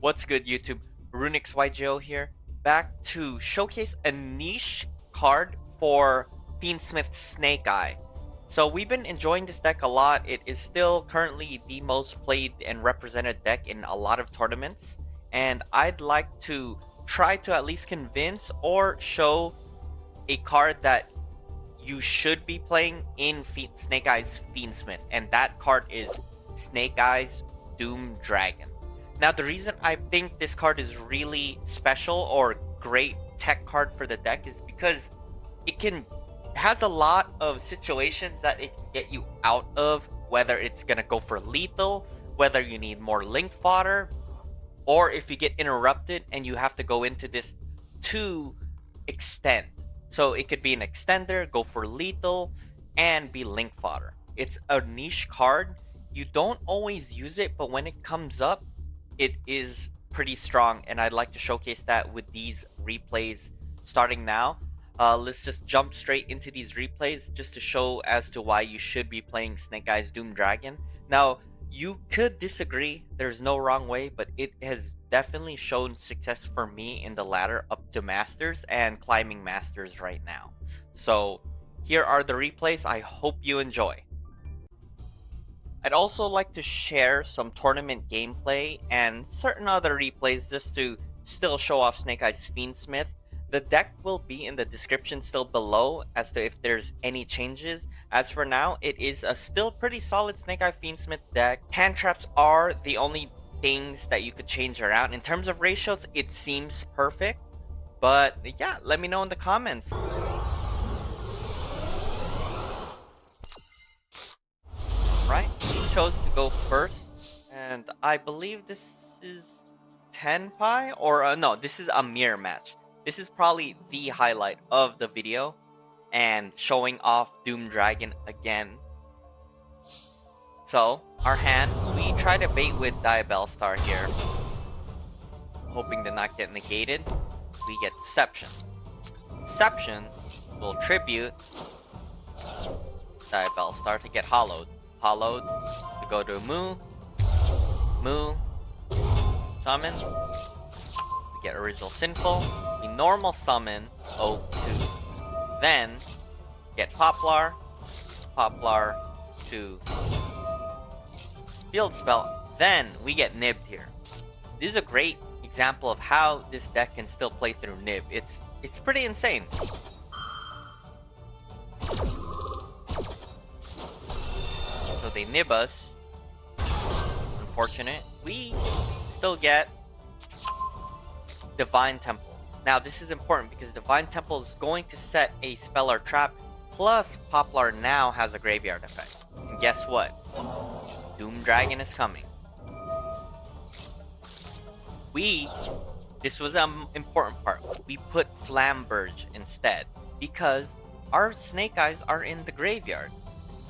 What's good, YouTube? RunixYGO here, back to showcase a niche card for Fiendsmith Snake-Eye. So we've been enjoying this deck a lot. It is still currently the most played and represented deck in a lot of tournaments, and I'd like to try to at least convince or show a card that you should be playing in Snake-Eyes Fiendsmith, and that card is Snake-Eyes Doom Dragon. Now, the reason I think this card is really special or great tech card for the deck is because it has a lot of situations that it can get you out of, whether it's gonna go for lethal, whether you need more link fodder, or if you get interrupted and you have to go into this to extend. So it could be an extender, go for lethal, and be link fodder. It's a niche card. You don't always use it, but when it comes up, it is pretty strong, and I'd like to showcase that with these replays starting now. Let's just jump straight into these replays just to show as to why you should be playing Snake-Eyes Doom Dragon. Now, you could disagree, there's no wrong way, but it has definitely shown success for me in the ladder up to Masters and climbing Masters right now. So here are the replays. I hope you enjoy. I'd also like to share some tournament gameplay and certain other replays just to still show off Snake-Eyes Fiendsmith. The deck will be in the description still below as to if there's any changes. As for now, it is a still pretty solid Snake-Eyes Fiendsmith deck. Hand traps are the only things that you could change around. In terms of ratios, it seems perfect. But yeah, let me know in the comments. Right, he chose to go first, and I believe this is Tenpai, or no, this is a mirror match. This is probably the highlight of the video, and showing off Doom Dragon again. So, our hand, we try to bait with Yubel Star here, hoping to not get negated. We get Deception. Deception will tribute Yubel Star to get hollowed. Hollowed to go to Moo, summon, we get original Sinful, we normal summon O2, then get Poplar to field spell, then we get Nibbed here. This is a great example of how this deck can still play through Nib. It's pretty insane. So they nib us. Unfortunate. We still get Divine Temple. Now this is important because Divine Temple is going to set a spell or trap, plus Poplar now has a graveyard effect. And guess what? Doom Dragon is coming. This was an important part. We put Flamberge instead because our Snake Eyes are in the graveyard.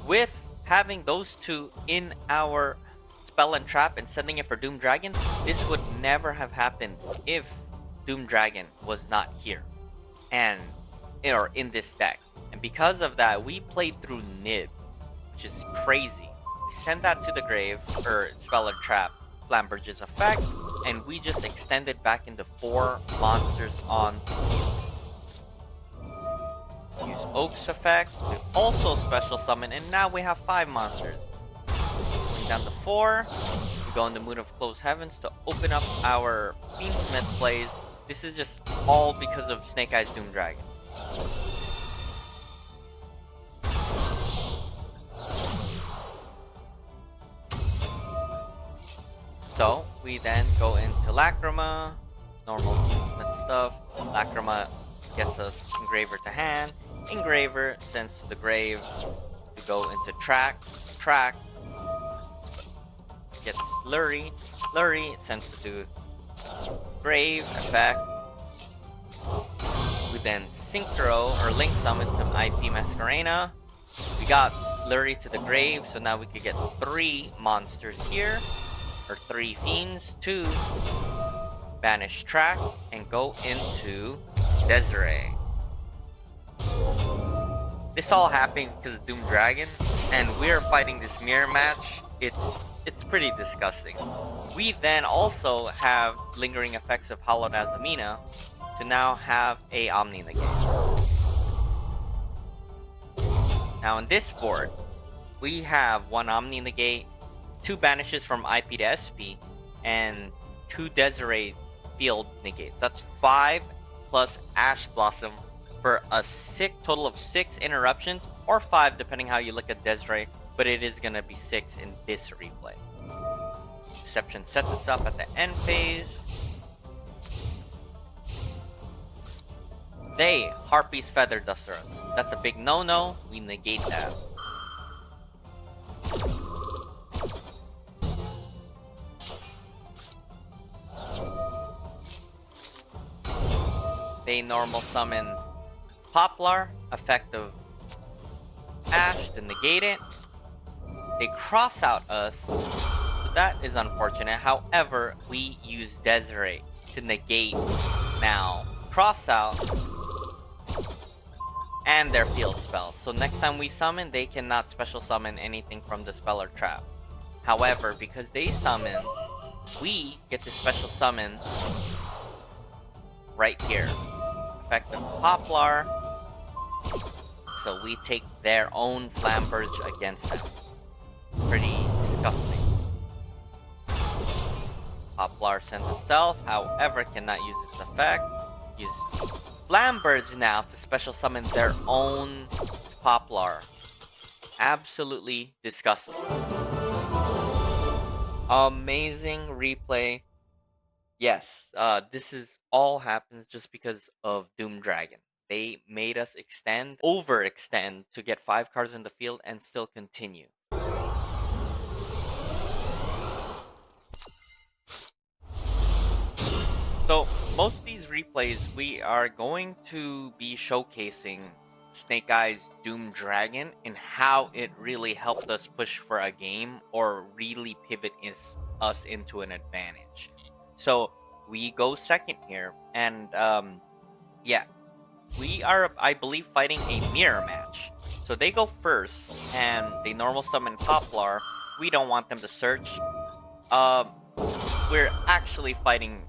With having those two in our spell and trap and sending it for Doom Dragon, this would never have happened if Doom Dragon was not here or in this deck. And because of that, we played through Nib, which is crazy. We send that to the grave, or spell and trap, Flamberge's effect, and we just extended back into 4 monsters on use Oak's effect to also special summon, and now we have 5 monsters. Going down to 4, we go in the mood of Closed Heavens to open up our Fiendsmith plays. This is just all because of Snake-Eyes Doom Dragon. So we then go into Lacrima, normal Fiendsmith stuff. Lacrima gets us Engraver to hand. Engraver sends to the grave to go into track. Gets Lurry sends to grave effect. We then Synchro or Link summon some IP Masquerena. We got Lurry to the grave, so now we could get 3 monsters here, or 3 fiends to banish track and go into Desiree. This all happened because of Doom Dragon, and we're fighting this mirror match. It's it's pretty disgusting. We then also have lingering effects of Hollowed Azamina to now have a Omni Negate. Now in this board, we have one Omni Negate, 2 banishes from IP to SP, and 2 Desiree field negates. That's 5 plus Ash Blossom for a total of 6 interruptions, or 5 depending how you look at Desiree, but it is gonna be 6 in this replay. Deception sets itself at the end phase. They Harpy's Feather Duster us. That's a big no-no. We negate that. They normal summon Poplar, effect of Ash to negate it. They cross out us, so that is unfortunate. However, we use Desiree to negate now cross out and their field spells. So next time we summon, they cannot special summon anything from the spell or trap. However, because they summon, we get to special summon right here. Effect of Poplar. So we take their own Flamberge against them. Pretty disgusting. Poplar sends itself, however, cannot use its effect. Use Flamberge now to special summon their own Poplar. Absolutely disgusting. Amazing replay. Yes, this is all happens just because of Doom Dragon. They made us overextend to get 5 cards in the field and still continue. So, most of these replays, we are going to be showcasing Snake-Eyes Doom Dragon and how it really helped us push for a game or really pivot us into an advantage. So, we go second here, and yeah, we are, I believe, fighting a mirror match. So they go first, and they normal summon Poplar. We don't want them to search. We're actually fighting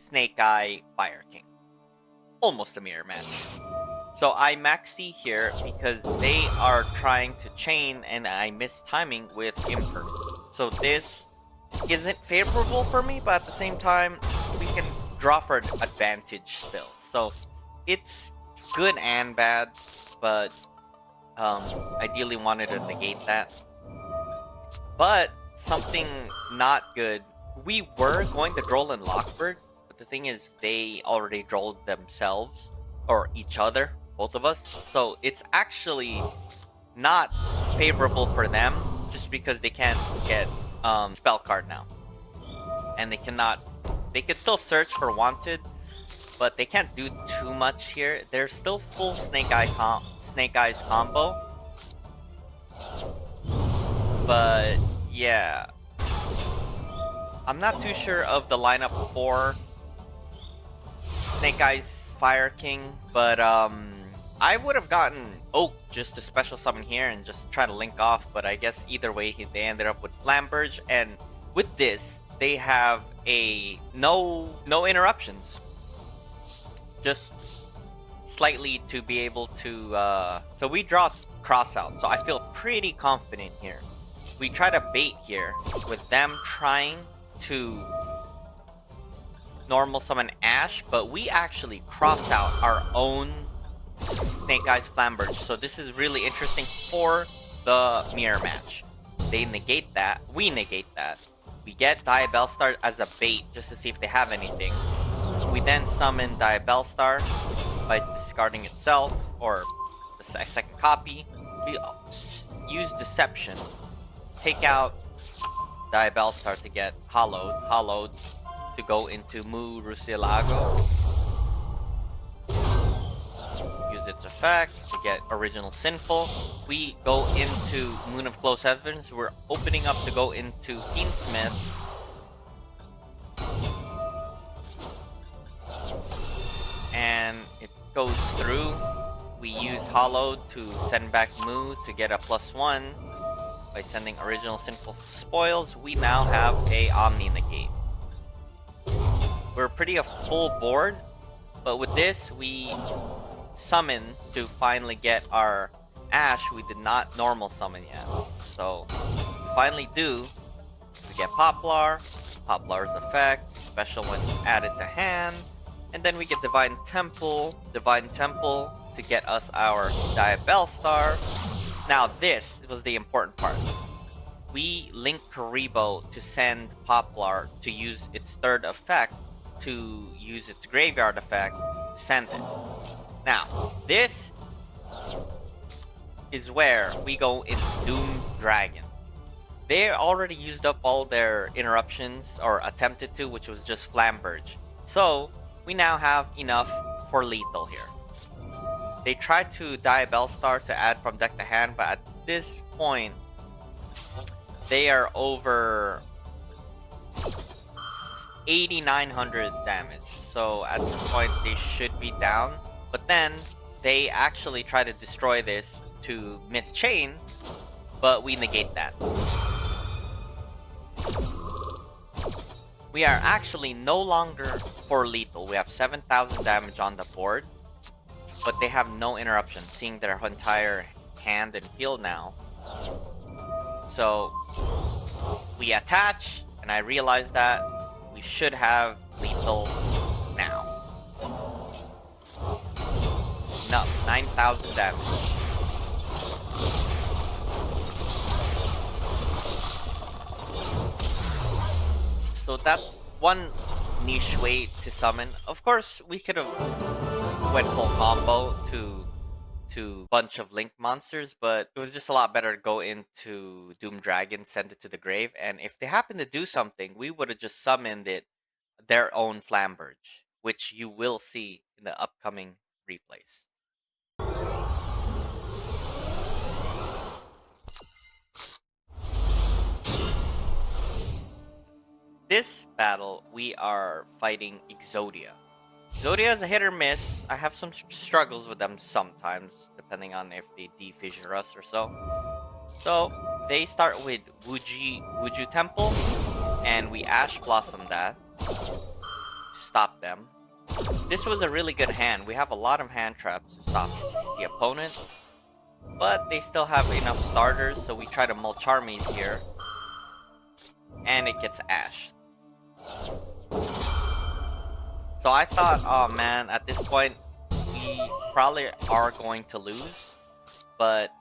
Snake-Eye Fire King. Almost a mirror match. So I max C here because they are trying to chain, and I miss timing with Imperm. So this isn't favorable for me, but at the same time, we can draw for an advantage still. So it's good and bad, but ideally wanted to negate that. But something not good. We were going to Droll and Lockbird, but the thing is they already drolled themselves, or each other, both of us. So it's actually not favorable for them, just because they can't get spell card now. And they could still search for wanted, but they can't do too much here. They're still full Snake-Eyes combo. But yeah, I'm not too sure of the lineup for Snake-Eyes Fire King, but I would have gotten Oak just to special summon here and just try to link off, but I guess either way they ended up with Flamberge, and with this they have a no interruptions, just slightly to be able to so we draw cross out, so I feel pretty confident here. We try to bait here with them trying to normal summon Ash, but we actually cross out our own Snake-Eyes Flamberge, so this is really interesting for the mirror match. They negate that, we negate that. We get Diabellstar as a bait just to see if they have anything. We then summon Diabellstar by discarding itself, or the second copy. We use Deception, take out Diabellstar to get Hollowed to go into Mu Rusilago. Use its effect to get Original Sinful. We go into Moon of Close Heavens. We're opening up to go into Fiendsmith. And it goes through. We use Hollowed to send back Mu to get a +1 by sending original sinful spoils, we now have a Omni Negate. We're pretty a full board, but with this, we summon to finally get our Ash. We did not normal summon yet. So, we finally do. We get Poplar, Poplar's effect, special when added to hand, and then we get Divine Temple to get us our Diabell Star. Now this was the important part. We link Karibo to send Poplar to use its third effect, to use its graveyard effect, to send it. Now, this is where we go into Doom Dragon. They already used up all their interruptions, or attempted to, which was just Flamberge. So, we now have enough for lethal here. They tried to Diabell Star to add from deck to hand, but at this point, they are over 8,900 damage. So at this point, they should be down. But then, they actually try to destroy this to miss Chain, but we negate that. We are actually no longer for lethal. We have 7,000 damage on the board, but they have no interruption, seeing their entire hand and field now. So we attach, and I realize that we should have lethal now. No, 9,000 damage. So that's one niche way to summon. Of course, we could have went full combo to bunch of Link monsters, but it was just a lot better to go into Doom Dragon, send it to the grave, and if they happen to do something, we would have just summoned it their own Flamberge, which you will see in the upcoming replays. This battle, we are fighting Exodia. Exodia is a hit or miss. I have some struggles with them sometimes, depending on if they defissure us or so. So, they start with Wuju Temple, and we Ash Blossom that to stop them. This was a really good hand. We have a lot of hand traps to stop the opponent, but they still have enough starters, so we try to mulch armies here, and it gets ashed. So I thought, oh man, at this point, we probably are going to lose, but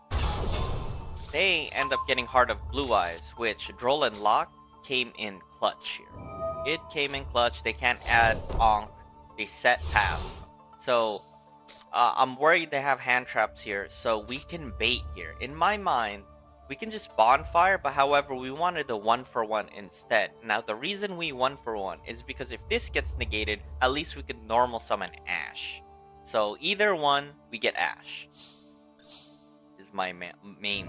they end up getting Heart of Blue Eyes, which Droll and Lock came in clutch here. It came in clutch. They can't add Onk. They set path. So I'm worried they have hand traps here, so we can bait here. In my mind, we can just Bonfire, but however, we wanted the 1-for-1 instead. Now, the reason we 1-for-1 is because if this gets negated, at least we could normal summon Ash. So either one, we get Ash. Is my main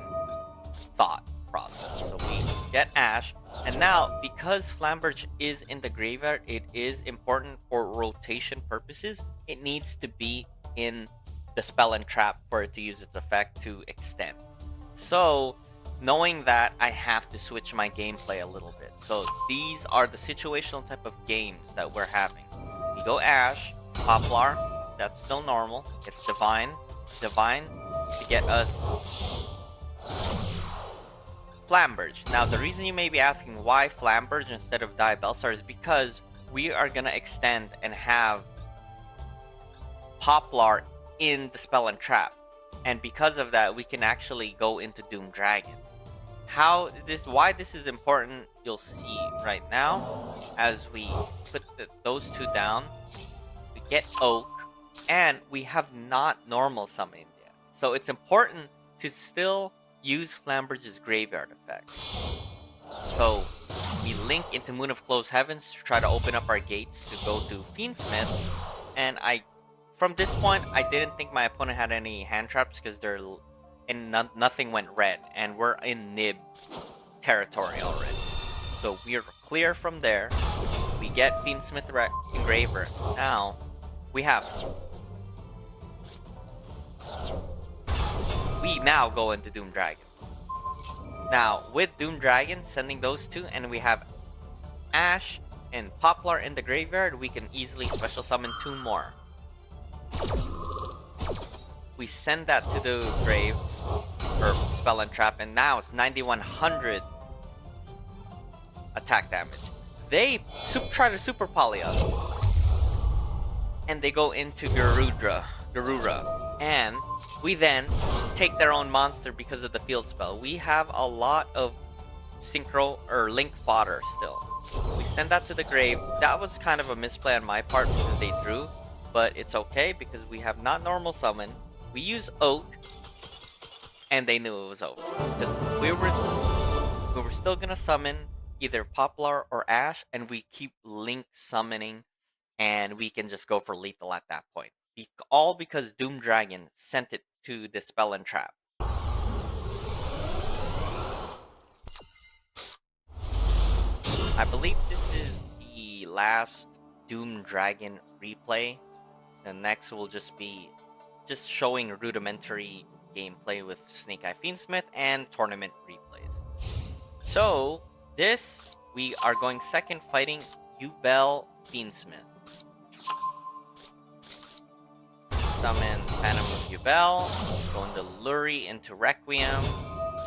thought process. So we get Ash, and now, because Flamberge is in the graveyard, it is important for rotation purposes. It needs to be in the spell and trap for it to use its effect to extend. So, knowing that, I have to switch my gameplay a little bit. So these are the situational type of games that we're having. We go Ash, Poplar, that's still normal. It's Divine to get us Flamberge. Now the reason you may be asking why Flamberge instead of Diabell Star is because we are gonna extend and have Poplar in the spell and trap. And because of that, we can actually go into Doom Dragon. Why this is important, you'll see right now. As we put those two down, we get Oak, and we have not normal summoned yet. So it's important to still use Flamberge's graveyard effect. So we link into Moon of Closed Heavens to try to open up our gates to go to Fiendsmith, and from this point, I didn't think my opponent had any hand traps because nothing went red, and we're in Nib territory already. So we're clear from there. We get Fiendsmith Engraver. Now, we now go into Doom Dragon. Now, with Doom Dragon, sending those two, and we have Ash and Poplar in the graveyard, we can easily special summon 2 more. We send that to the grave, or spell and trap, and now it's 9100 attack damage. They try to super poly us, and they go into Garura, and we then take their own monster because of the field spell. We have a lot of synchro or link fodder still. We send that to the grave. That was kind of a misplay on my part because they drew, but it's okay because we have not normal summon. We use Oak, and they knew it was over. We were still gonna summon either Poplar or Ash, and we keep link summoning, and we can just go for lethal at that point. All because Doom Dragon sent it to the spell and trap. I believe this is the last Doom Dragon replay. The next will just be showing rudimentary gameplay with Snake-Eyes Fiendsmith and tournament replays. So this, we are going second fighting Yubel Fiendsmith. Summon Phantom of Yubel, go into Luri into Requiem,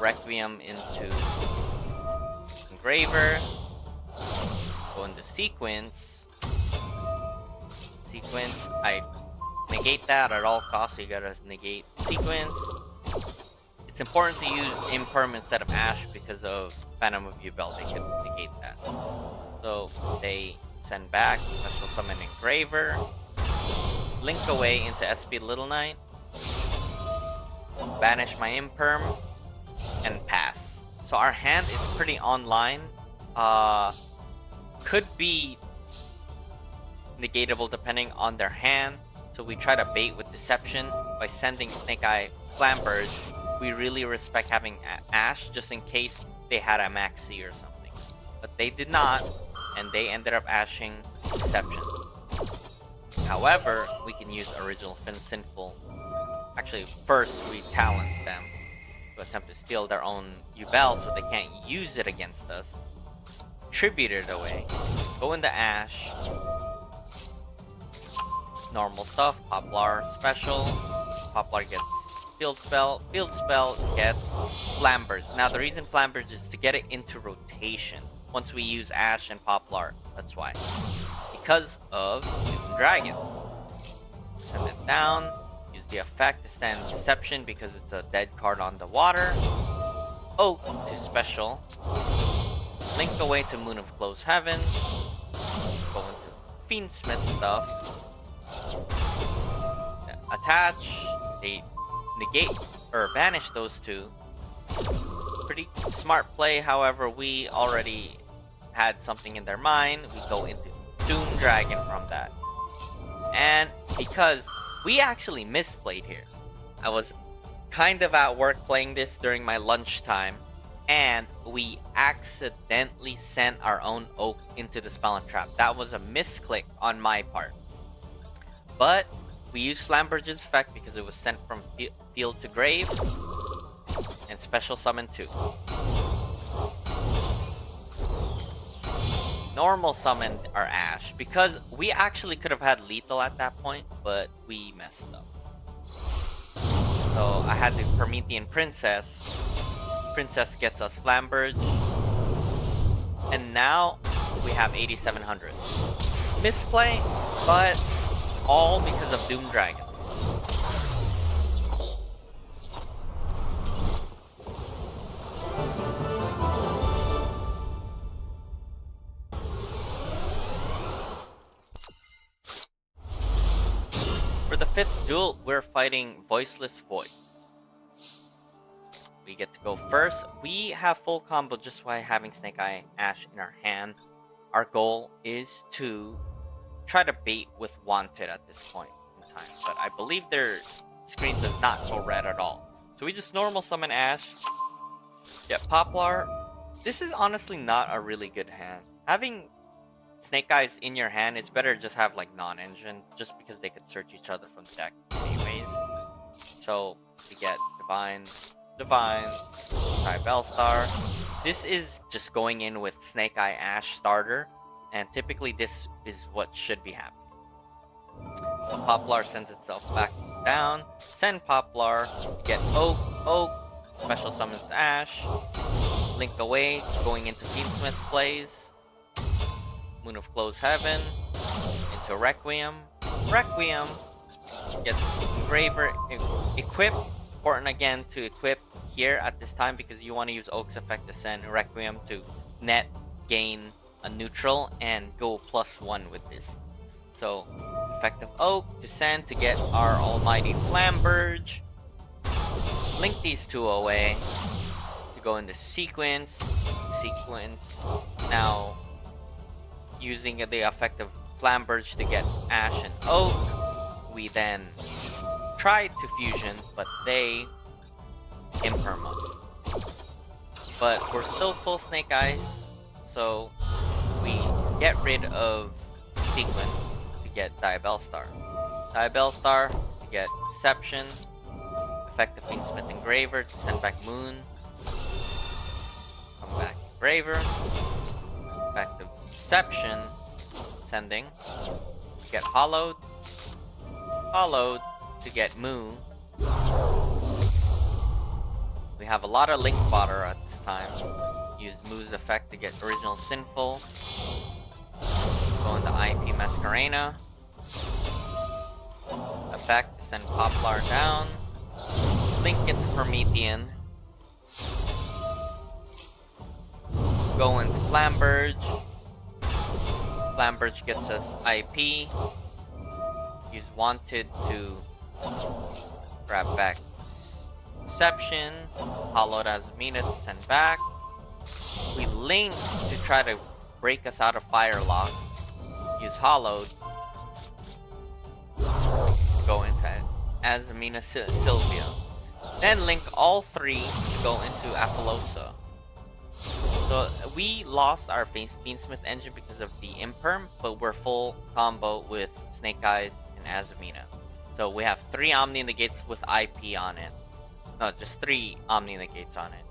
Requiem into Engraver, go into Sequence, I negate that at all costs, so you gotta negate Sequence. It's important to use Imperm instead of Ash because of Phantom of Yubel, they can negate that. So they send back, special summon Engraver, link away into SP Little Knight, banish my Imperm, and pass. So our hand is pretty online. Could be negatable depending on their hand. So we try to bait with Deception by sending Snake-Eye Flamberge. We really respect having Ash just in case they had a Maxi or something. But they did not, and they ended up ashing Deception. However, we can use Original Sinful. Actually, first we talent them to attempt to steal their own Yubel so they can't use it against us. Tribute it away. Go into Ash. Normal stuff. Poplar special. Poplar gets Field Spell. Field Spell gets Flamberge. Now the reason Flamberge is to get it into rotation once we use Ash and Poplar. That's why. Because of Dragon. Send it down. Use the effect to send Deception because it's a dead card on the water. Oak to special. Link away to Moon of Closed Heaven. Go into Fiendsmith stuff. Attach. They negate or banish those two. Pretty smart play, however, we already had something in their mind. We go into Doom Dragon from that. And because we actually misplayed here. I was kind of at work playing this during my lunchtime, and we accidentally sent our own Oak into the spell and trap. That was a misclick on my part. But we used Flamberge's effect because it was sent from field to grave, and special summon 2. Normal summoned our Ash because we actually could have had lethal at that point, but we messed up. So I had the Promethean Princess. Princess gets us Flamberge, and now we have 8700. Misplay, but all because of Doom Dragon. For the 5th duel, we're fighting Voiceless Voice. We get to go first. We have full combo just by having Snake-Eye Ash in our hand. Our goal is to try to bait with Wanted at this point in time, but I believe their screen does not go red at all. So we just normal summon Ash. Get Poplar. This is honestly not a really good hand. Having Snake-Eyes in your hand, it's better to just have like non-engine, just because they could search each other from the deck anyways. So we get Divine Divine, Yubel Star. This is just going in with Snake-Eye Ash starter, and typically this is what should be happening. So Poplar sends itself back down. Send Poplar, get Oak, special summons Ash. Link away, going into Fiendsmith plays. Moon of Closed Heaven, into Requiem. Requiem gets Engraver equipped. Important again to equip here at this time because you want to use Oak's effect to send Requiem to net gain a neutral and go +1 with this. So effect of Oak to send to get our almighty Flamberge. Link these two away to go into sequence. Now using the effect of Flamberge to get Ash and Oak. We then tried to fusion, but they imperm us. But we're still full Snake Eyes, so we get rid of sequence to get Yubel Star. Yubel Star to get Deception. Effective Fiendsmith Engraver to send back Moon. Come back Engraver. Effective Deception. Sending. Get Hollowed. Hollowed to get Moo. We have a lot of Link fodder at this time. Used Moo's effect to get Original Sinful. Go into IP Masquerena. Effect to send Poplar down. Link into Promethean. Go into Flamberge. Flamberge gets us IP. Use Wanted to grab back Deception. Hollowed as Mina to send back. We Link to try to break us out of Firelock. Use Hollowed. Go into Azamina Sylvia. Then link all three to go into Apollosa. So we lost our Fiendsmith engine because of the Imperm, but we're full combo with Snake Eyes and Azamina. So we have 3 Omni Negates with IP on it. No, just 3 Omni Negates on it.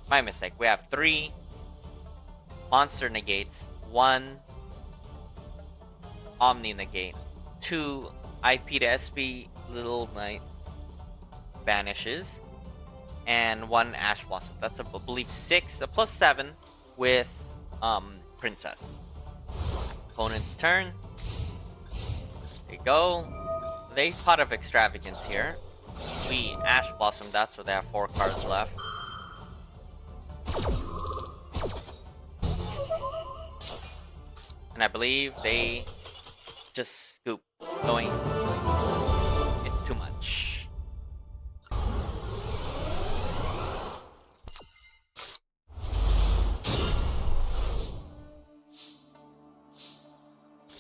My mistake. We have 3 Monster Negates, 1 Omni Negate, 2 IP to SP Little Knight Vanishes, and 1 Ash Blossom. That's I believe 6, plus 7 with Princess. Opponent's turn. There you go. They Pot of Extravagance here. We Ash Blossom that, so they have 4 cards left. And I believe they just scoop going. It's too much.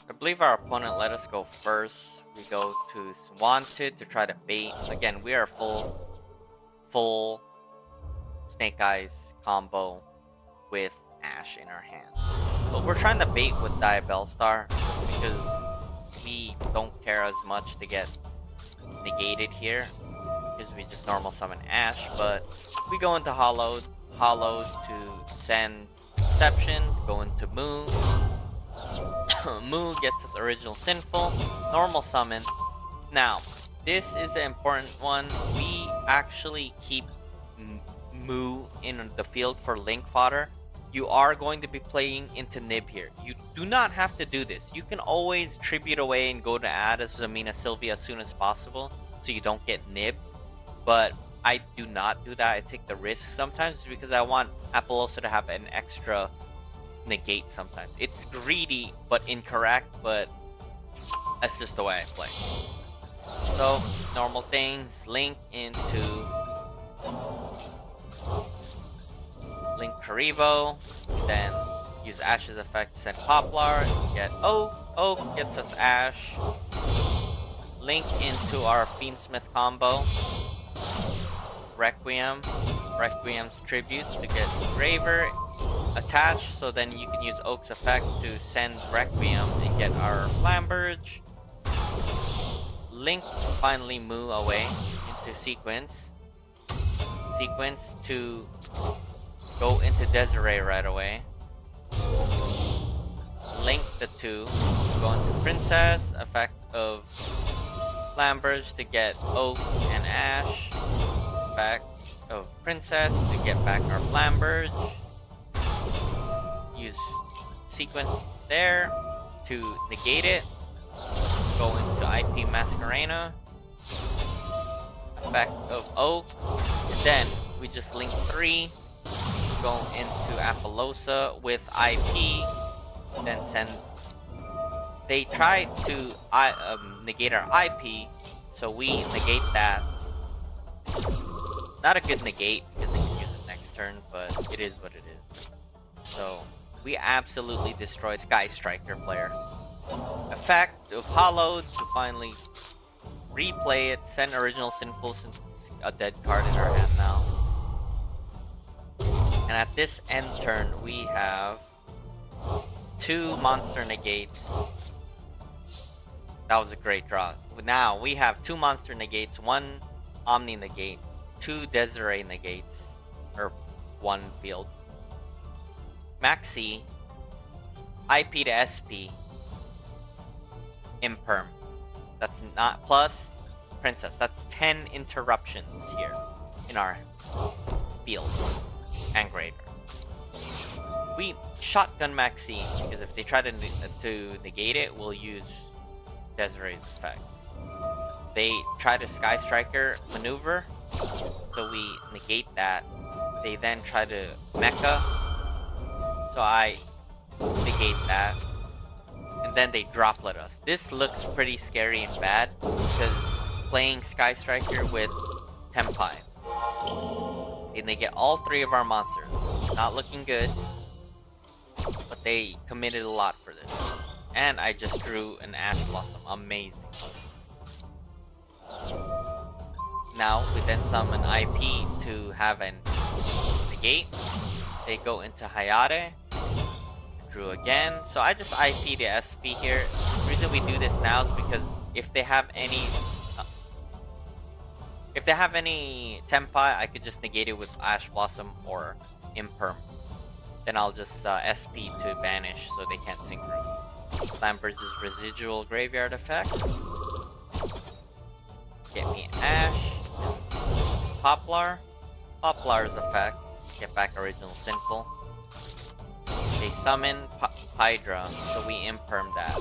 I believe our opponent let us go first. We go to Wanted to try to bait. Again, we are full Snake Eyes combo with Ash in our hand. But we're trying to bait with Yubel Star because we don't care as much to get negated here because we just normal summon Ash. But we go into Hollowed to send Deception, go into Moo. Moo gets us Original Sinful, normal summon. Now, this is an important one. We actually keep Moo in the field for Link fodder. You are going to be playing into Nib here. You do not have to do this. You can always tribute away and go to add a Zamina Sylvia as soon as possible so you don't get Nib. But I do not do that. I take the risk sometimes because I want Apollosa to have an extra negate sometimes. It's greedy but incorrect, but that's just the way I play. So, normal things, Link into Link Karibo, then use Ash's effect to send Poplar, get Oak gets us Ash, Link into our Fiendsmith combo, Requiem's tributes to get Graver attached, so then you can use Oak's effect to send Requiem and get our Flamberge. Link finally Moo away into sequence. sequence to go into Desiree right away. Link the two. Go into Princess. Effect of Flamberge to get Oak and Ash. Effect of Princess to get back our Flamberge. Use sequence there to negate it. Go into IP Masquerena. Effect of Oak. Then we just link 3. Go into Apollosa with IP. Then send. They tried to negate our IP, so we negate that. Not a good negate because they can use it next turn, but it is what it is. So we absolutely destroy Sky Striker player. Effect of Hollow to finally replay it. Send original Sinful since it's a dead card in our hand now. And at this end turn, we have 2 monster negates. That was a great draw. Now we have 2 monster negates, 1 Omni negate, 2 Desiree negates, or 1 field. Maxi, IP to SP, Imperm. That's not plus Princess. That's 10 interruptions here in our field and graveyard. We shotgun Maxi because if they try to negate it, we'll use Desiree's effect. They try to Sky Striker maneuver, so we negate that. They then try to mecha, so I negate that. And then they droplet us. This looks pretty scary and bad because playing Sky Striker with Tenpai. And they get all 3 of our monsters. Not looking good, but they committed a lot for this. And I just drew an Ash Blossom. Amazing. Now we then summon IP to have an negate. They go into Hayate. Drew again. So I just IP to SP here. The reason we do this now is because if they have any Tenpai, I could just negate it with Ash Blossom or Imperm. Then I'll just SP to banish so they can't synchro. Lambert's residual graveyard effect. Get me Ash. Poplar. Poplar's effect. Get back original Sinful. They summon Hydra, so we Imperm that.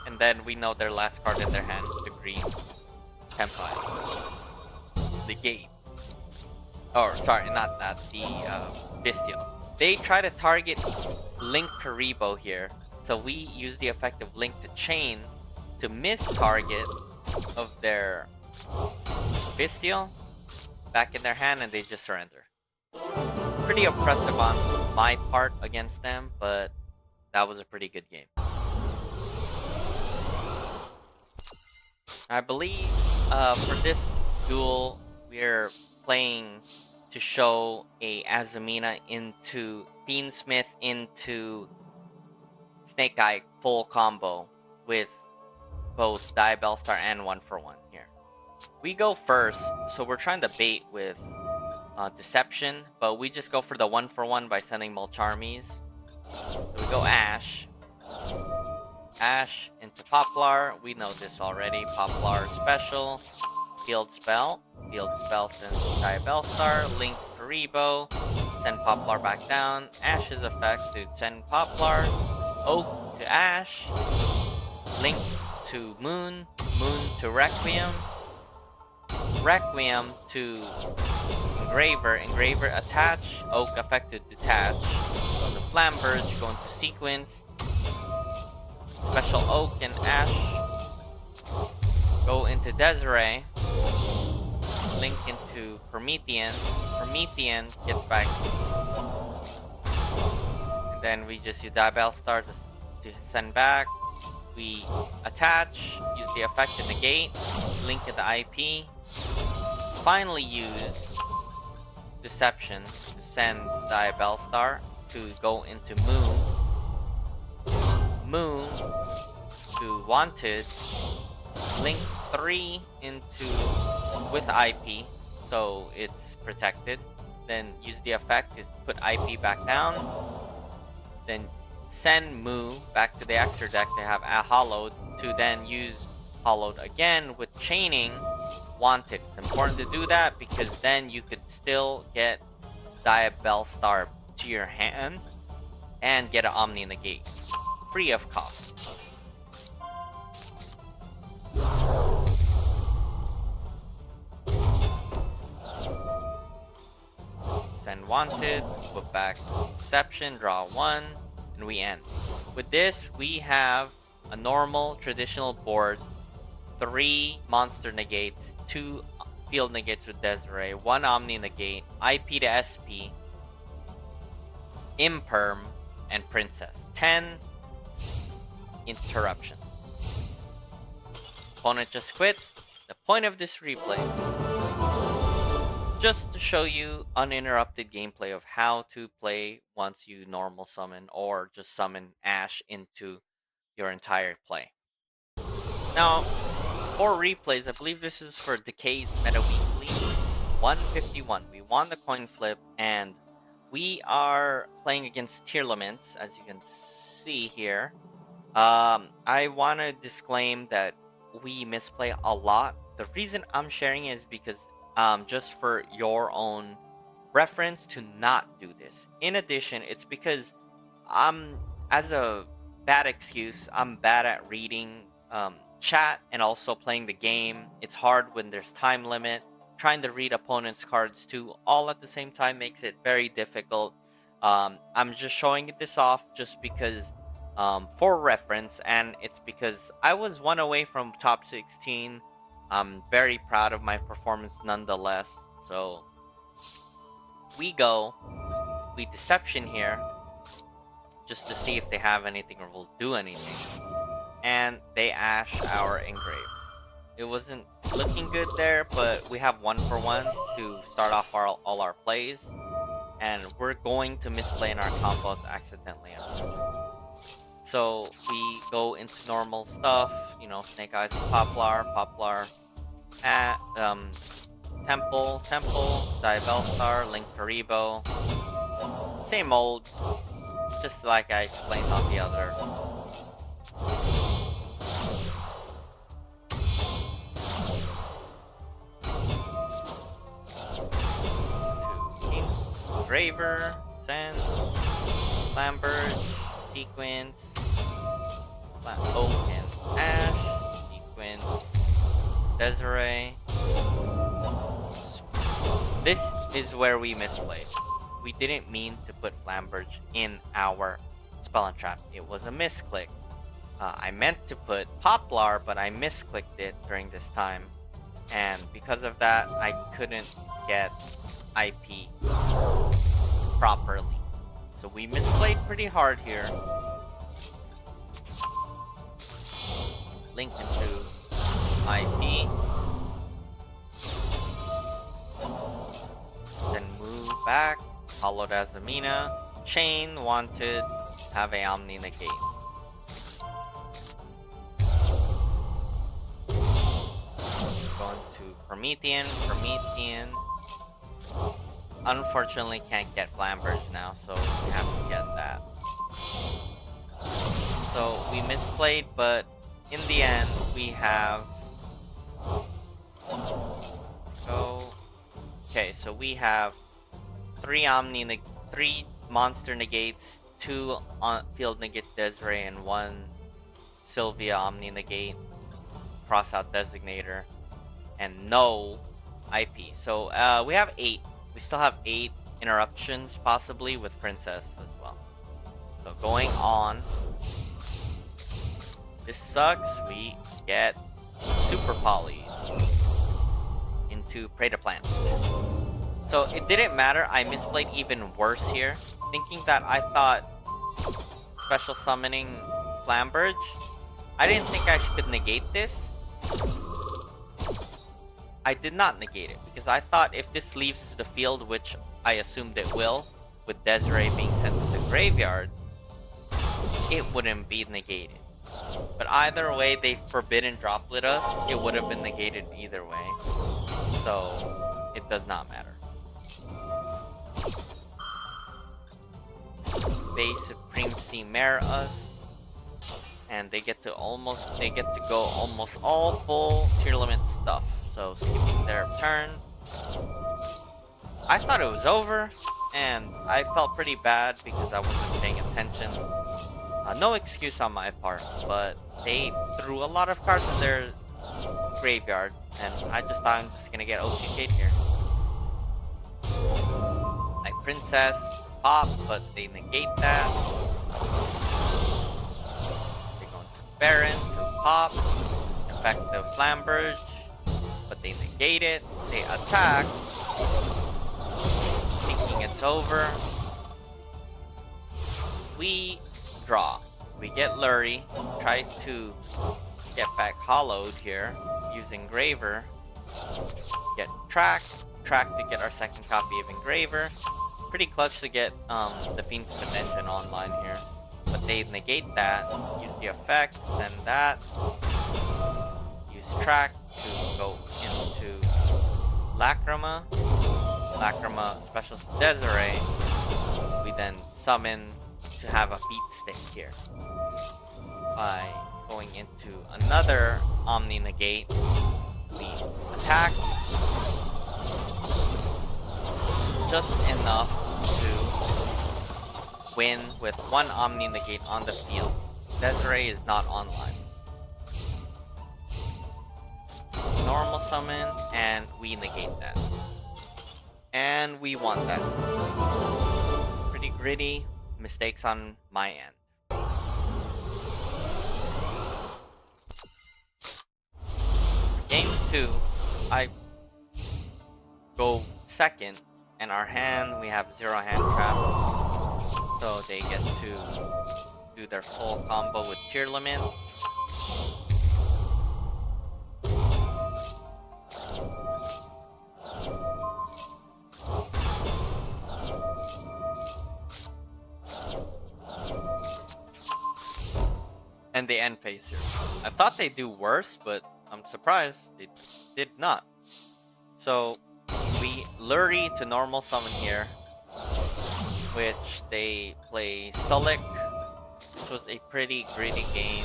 And then we know their last card in their hand is the green Tenpai. The gate. Oh, sorry, not that. The Bestial. They try to target Link Karibo here, so we use the effect of Link to Chain to miss target of their Bestial back in their hand, and they just surrender. Pretty oppressive on my part against them, but that was a pretty good game. I believe for this duel, we're playing to show a Azumina into Fiendsmith into Snake-Eye full combo with both Diabell Star and 1-for-1 here. We go first, so we're trying to bait with Deception, but we just go for the 1-for-1 by sending Mulcharmies. So we go Ash. Ash into Poplar. We know this already. Poplar special. Field spell. Field spell sends Diabell Star. Link Karibo. Send Poplar back down. Ash's effect to send Poplar. Oak to Ash. Link to Moon. Moon to Requiem. Requiem to Engraver. Engraver attach. Oak effect to detach. Go to Flamberge. Go into Sequence. Special Oak and Ash. Go into Desiree. Link into Promethean. Promethean gets back. And then we just use Diabell Star to send back. We attach. Use the effect to negate. Link to the IP. Finally use Deception to send Diabell Star to go into Moon. Moon to Wanted. Link 3 into with IP. so it's protected. Then use the effect to put IP back down. Then send Moo back to the extra deck to have a hollowed, to then use hollowed again with chaining wanted. It's important to do that because then you could still get Yubel Star to your hand and get an Omni Negate free of cost. Send wanted, put back Deception, draw 1, and we end. With this, we have a normal traditional board, 3 monster negates, 2 field negates with Desiree, 1 Omni negate, IP to SP, Imperm, and Princess. 10 interruption. Opponent just quits. The point of this replay is just to show you uninterrupted gameplay of how to play once you normal summon or just summon Ash into your entire play. Now, for replays, I believe this is for Decay's Meta Weekly 151. We won the coin flip, and we are playing against Tearlaments, as you can see here. I want to disclaim that we misplay a lot. The reason I'm sharing it is because just for your own reference to not do this. In addition, it's because as a bad excuse, I'm bad at reading chat and also playing the game. It's hard when there's time limit. Trying to read opponents' cards too, all at the same time, makes it very difficult. I'm just showing this off just because for reference, and it's because I was 1 away from top 16. I'm very proud of my performance nonetheless. So we Deception here just to see if they have anything or will do anything, and they Ash our Engrave. It wasn't looking good there, but we have 1 for 1 to start off all our plays, and we're going to misplay in our combos accidentally. So we go into normal stuff, you know, Snake-Eyes Poplar, Temple, Yubel Star, Link Karibo. Same old, just like I explained on the other. Graver, Sand, Lambert, Sequence, Oak and Ash, Sequence, Desiree. This is where we misplayed. We didn't mean to put Flamberge in our Spell and Trap. It was a misclick. I meant to put Poplar, but I misclicked it during this time. And because of that, I couldn't get IP properly. So we misplayed pretty hard here. Link into IP. Then move back. Hollowed as Amina. Chain wanted. Have a Omni negate. Going to Promethean. Unfortunately, can't get Flamberge now, so we have to get that. So we misplayed, but in the end, we have. Okay, so we have 3 monster negates, 2 field negate Desiree, and 1 Sylvia Omni negate. Cross out Designator, and no IP. So we have 8. We still have 8 interruptions, possibly, with Princess as well. So going on. This sucks. We get Super Polys into Prey to Plant. So it didn't matter. I misplayed even worse here. Thinking that I thought special summoning Flamberge. I didn't think I could negate this. I did not negate it because I thought if this leaves the field, which I assumed it will, with Desiree being sent to the graveyard, it wouldn't be negated. But either way, they forbidden droplet us, it would have been negated either way. So it does not matter. They Supremacy Mare us, and they get to go almost all full tier limit stuff. So skipping their turn. I thought it was over, and I felt pretty bad because I wasn't paying attention. No excuse on my part, but they threw a lot of cards in their graveyard, and I just thought I'm just gonna get OTK'd here. My Princess pop, but they negate that. They go into Baron to pop, effective Flamberge, but they negate it. They attack, thinking it's over. We draw. We get Lurie, tries to get back hollowed here using Graver. Get Track to get our second copy of Engraver. Pretty clutch to get the Fiendsmith engine online here. But they negate that, use the effect, send that. Use Track to go into Lacrima. Lacrima specials Desiree. We then summon to have a beat stick here. By going into another Omni Negate, we attack just enough to win with one Omni Negate on the field. Desiree is not online. Normal summon, and we negate that. And we won that. Pretty gritty. Mistakes on my end. Game 2, I go second, and our hand, we have 0 hand trap. So they get to do their full combo with tier limit. And they end phase here. I thought they'd do worse, but I'm surprised they did not. So we Lurie to normal summon here, which they play Sulik. This was a pretty gritty game.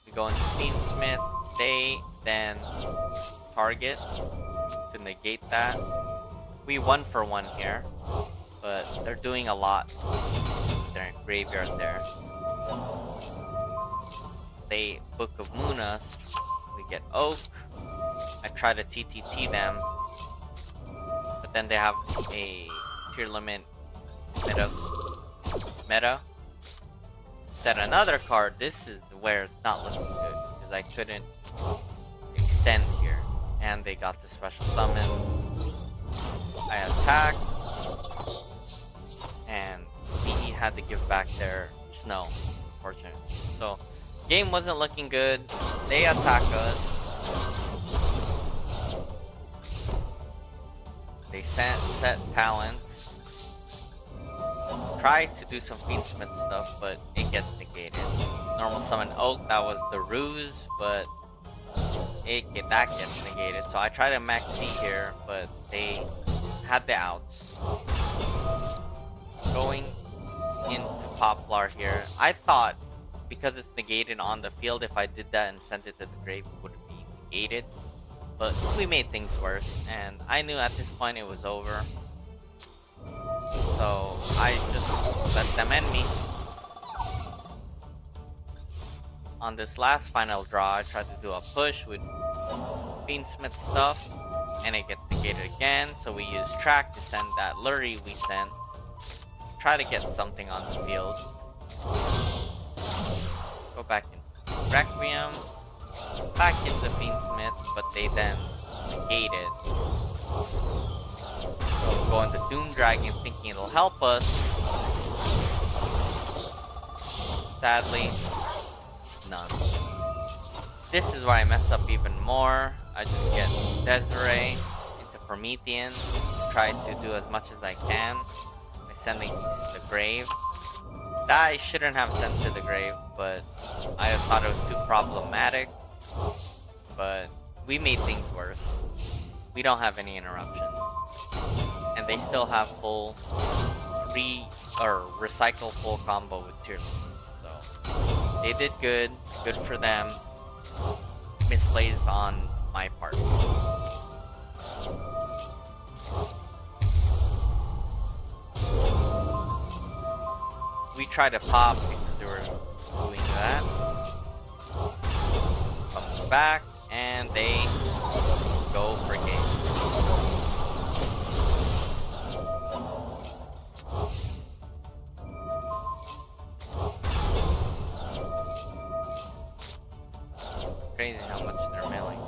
We go into Fiendsmith. They then target to negate that. We 1 for 1 here, but they're doing a lot. They're in graveyard there. They Book of Munas. We get Oak. I try to TTT them, but then they have a tier limit meta. Set another card. This is where it's not looking good because I couldn't extend here, and they got the special summon. I attack, and we had to give back their snow, unfortunately. So game wasn't looking good. They attack us. They set talents. Try to do some Fiendsmith stuff, but it gets negated. Normal summon Oak, that was the ruse, but that gets negated. So I try to max C here, but they had the outs. Going into Poplar here, I thought because it's negated on the field, if I did that and sent it to the grave, it would be negated. But we made things worse, and I knew at this point it was over. So I just let them end me. On this last final draw, I tried to do a push with Fiendsmith stuff, and it gets negated again. So we use Track to send that Lurie we sent. Try to get something on the field. Go back in Requiem, back into Fiendsmith, but they then negate it. So go into Doom Dragon thinking it'll help us. Sadly, none. This is where I mess up even more. I just get Desiree into Promethean, try to do as much as I can by sending to the grave. That I shouldn't have sent to the grave, but I thought it was too problematic. But we made things worse. we don't have any interruptions. And they still have full recycle full combo with tier limits. So they did good. Good for them. Misplays on my part. We tried to pop because they were doing that. Comes back and they go for game. Crazy how much they're milling.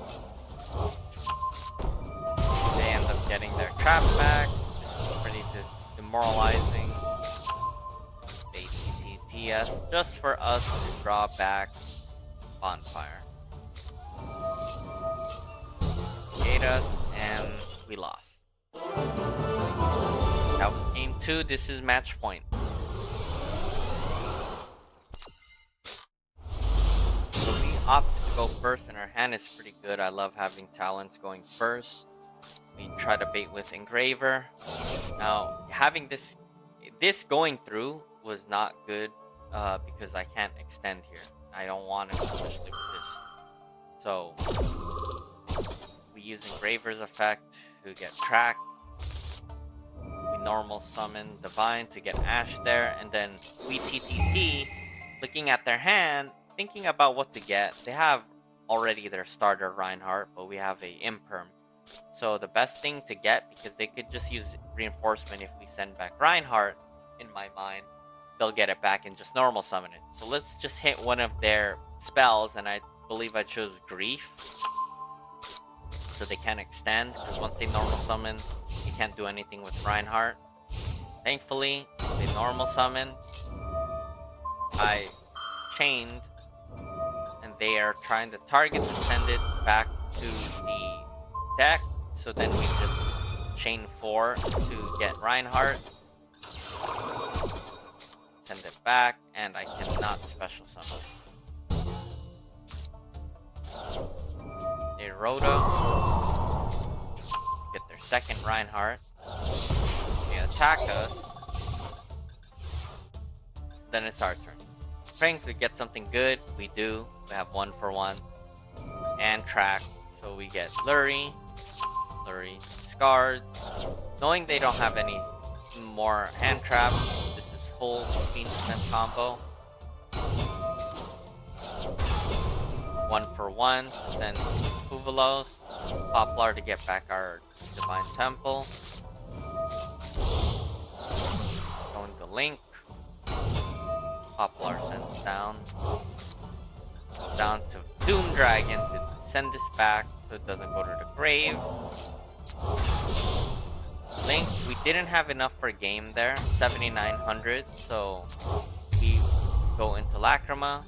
They end up getting their trap back. This is pretty demoralizing. They TTTS just for us to draw back Bonfire. Ate us and we lost. That was game 2. This is match point. So we opted to go first, and our hand is pretty good. I love having talents going first. We try to bait with Engraver. Now, having this going through was not good because I can't extend here. I don't want to, especially with this. So we use Engraver's effect to get tracked. We normal summon Divine to get Ash there, and then we TTT, looking at their hand, thinking about what to get. They have already their starter Reinhardt, but we have a Imperm. So the best thing to get, because they could just use reinforcement if we send back Reinhardt, in my mind, they'll get it back and just normal summon it. So let's just hit one of their spells, and I believe I chose Grief. So they can't extend, because once they normal summon, you can't do anything with Reinhardt. Thankfully, they normal summon. I chained, and they are trying to target to send it back to the deck. So then we just chain 4 to get Reinhardt. Send it back, and I cannot special summon. They Roto. Get their second Reinhardt. They attack us. Then it's our turn. Praying to get something good. We do. We have 1 for 1. And track. So we get Lurie. Lurie Scarred. Knowing they don't have any more hand traps, this is full Fiendsmith combo. 1 for 1. Then Uvalos. Poplar to get back our Divine Temple. Going to Link. Poplar sends down. Down to Doom Dragon to send this back so it doesn't go to the grave. Link, we didn't have enough for game there, 7,900, so we go into Lacrima,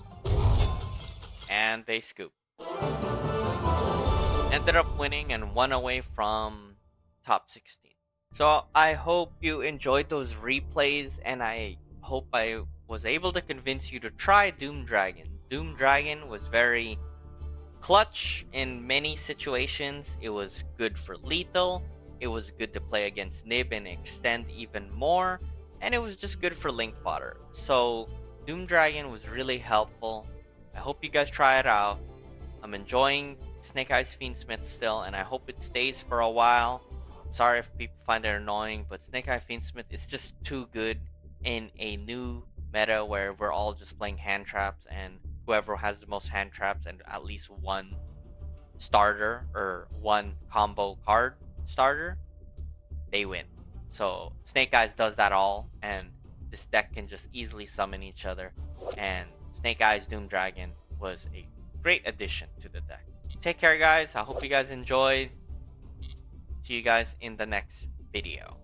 and they scoop. Ended up winning and 1 away from top 16. So I hope you enjoyed those replays, and I hope I was able to convince you to try Doom Dragon. Doom Dragon was very clutch in many situations. It was good for lethal. It was good to play against Nib and extend even more. And it was just good for link fodder. So Doom Dragon was really helpful. I hope you guys try it out. I'm enjoying Snake-Eyes Fiendsmith still, and I hope it stays for a while. Sorry if people find it annoying, but Snake-Eyes Fiendsmith is just too good in a new meta where we're all just playing hand traps, and whoever has the most hand traps and at least 1 starter or 1 combo card starter, they win. So Snake-Eyes does that all, and this deck can just easily summon each other, and Snake-Eyes Doom Dragon was a great addition to the deck. Take care, guys. I hope you guys enjoyed. See you guys in the next video.